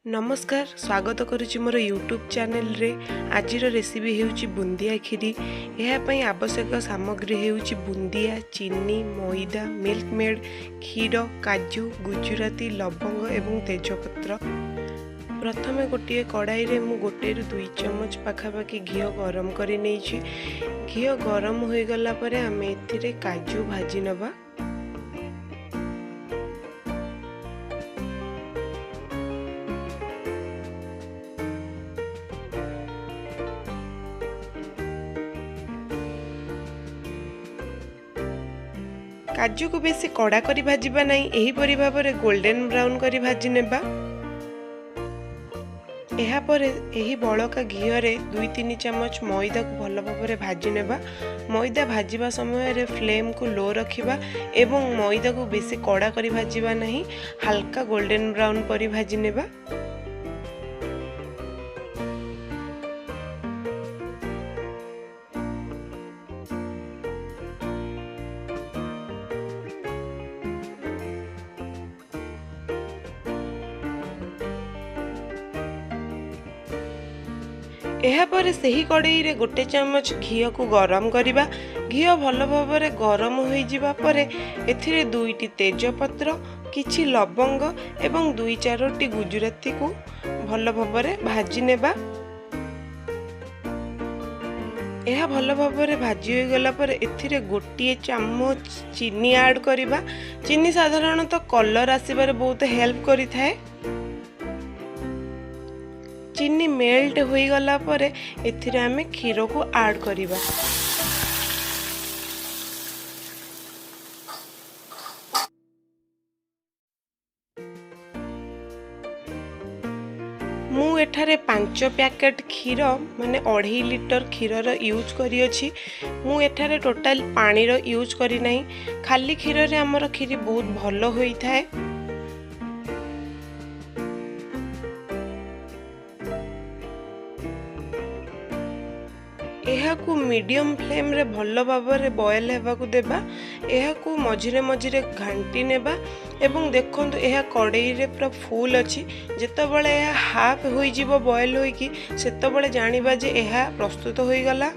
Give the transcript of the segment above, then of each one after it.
नमस्कार स्वागत करुच्ची मोर YouTube channel रे। आज रेसिपी हेउची बुंदिया खीरी। यह आवश्यक सामग्री हेउची बुंदिया, चीनी, मैदा, मिल्क मेड, क्षीर, काजू, गुजराती, लवंग एवं तेजपत्र। प्रथमे गोटे कड़ाई रे मु 1-2 चम्मच पाखापाखि घी गरम कर घी गरम हो गला परे आम एथिरे काजू भाजी नबा। काजू को बेसी कड़ा करी भाजिबा नहीं, एहीपरि भाबरे गोल्डन ब्राउन करी भाजी नेबा। एहा परे एही बळका घीरे 2-3 चम्मच मैदा को भल भाबरे भाजी नेबा। मैदा भाजिबा समय रे फ्लेम को लो रखिबा एवं मैदा को बेसी कड़ा करी भाजिबा नहीं, हल्का गोल्डन ब्राउन परी भाजी नेबा। एहापर सही कड़ाई रे 1 चम्मच घी को गरम करिबा। घी भल भाव गरम हो जिबा परे एथिरे 2टी तेजपत्र, किछि लवंग एवं 2-4टी गुजराती को भल भाव भाजी नेबा। यह भल भाव भाजी हो गला पर एथिरे 1 चम्मच चीनी ऐड करिबा। चीनी साधारणतः कलर आसीबारे बहुत हेल्प करि थाए। चीनी मेल्ट हो गला पर एथिरे आमे क्षीर को ऐड करिबा। मु एठारे 5 पैकेट क्षीर माने 2.5 लिटर क्षीर यूज करी अछि। मु एठारे टोटल पानी रो यूज करी नहीं, खाली क्षीर रे हमर खीरी बहुत भलो होई थाए। एहाकू मीडियम फ्लेम रे भल भाव बॉयल हेबाकू देबा। एहाकू मझिरे मझिरे घांटी नेबा एवं देखंतु एहा कड़ाई रे पूरा फुल अछि। जेतबेले एहा हाफ होई जिवो बॉयल होई कि सेतबेले जानिबा जे एहा प्रस्तुत होई गला।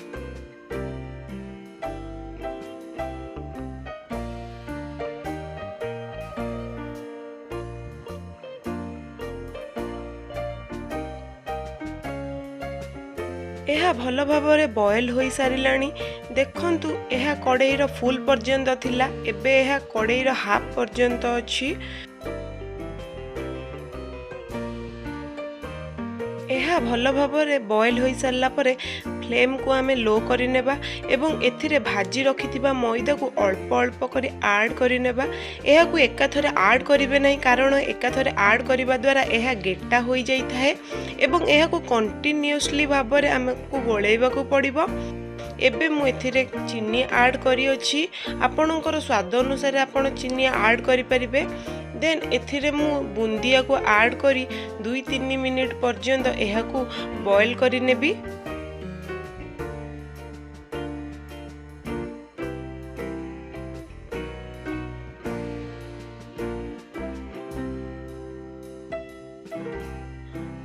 यह भल भाव बॉयल हो साराणी। देखंतु यह कड़ाई रो फुल पर्यंत थिला, एबे यह कड़ाई रो हाफ पर्यंत अछि। यह भल भाव बॉयल हो सारा परे फ्लेम को आमे लो करि नेबा एवं एथिरे भाजी रखिथिबा मैदा को अल्प अल्प करी ऐड करि नेबा। एहा को एकाथरे ऐड करिवे नहीं, कारण एकाथरे ऐड करिबा द्वारा एहा गेटा होई जाई थाए एवं एहा को कंटिन्यूअसली भाव रे हमको गोळेबा को पड़िबो। एबे मु एथिरे चीनी ऐड करी अछि। आपणकर स्वाद अनुसार आपण चीनी ऐड करि परिबे। देन एथिरे मु बुंदिया को ऐड करी 2-3 मिनिट पर्यंत एहा को बॉयल करि नेबी।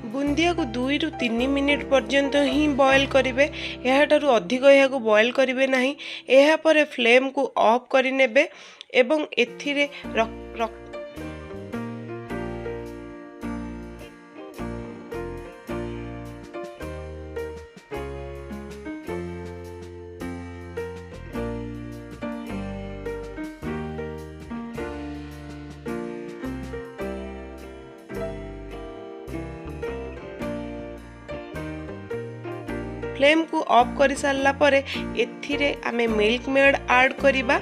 बुंदिया को 2-3 मिनिट पर्यंत ही बॉयल करिवे। एहाटारु अधिक एहा को बॉयल करिवे नहीं। एहा परे फ्लेम को ऑफ करि नेबे एवं एथिरे फ्लेम को ऑफ कर सारा परे एथिरे आमे मिल्क मेड ऐड करिबा।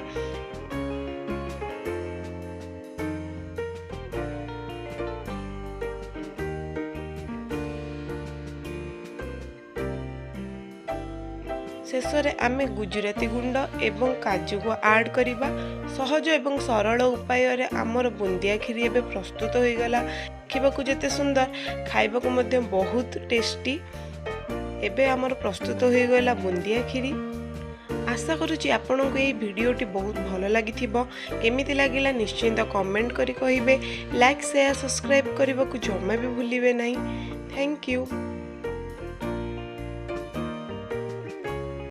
शेषरे आमे गुजराती गुंड एवं काजू को ऐड करिबा। सहज एवं सरल उपाय रे आमर बुंदिया खीरी एबे प्रस्तुत हो गला। देखिबाकू जेते सुंदर, खाइबाकू मध्य बहुत टेस्टी। एबे आमर प्रस्तुत हो गला बुंदिया खीरी। आशा करुँची आपंक ये भिडटी बहुत भल लगी केमिति लगिला निश्चिंत कमेंट करी कहिबे। लाइक शेयर सब्सक्राइब करने को जमा भी भूलिए नहीं। Thank you.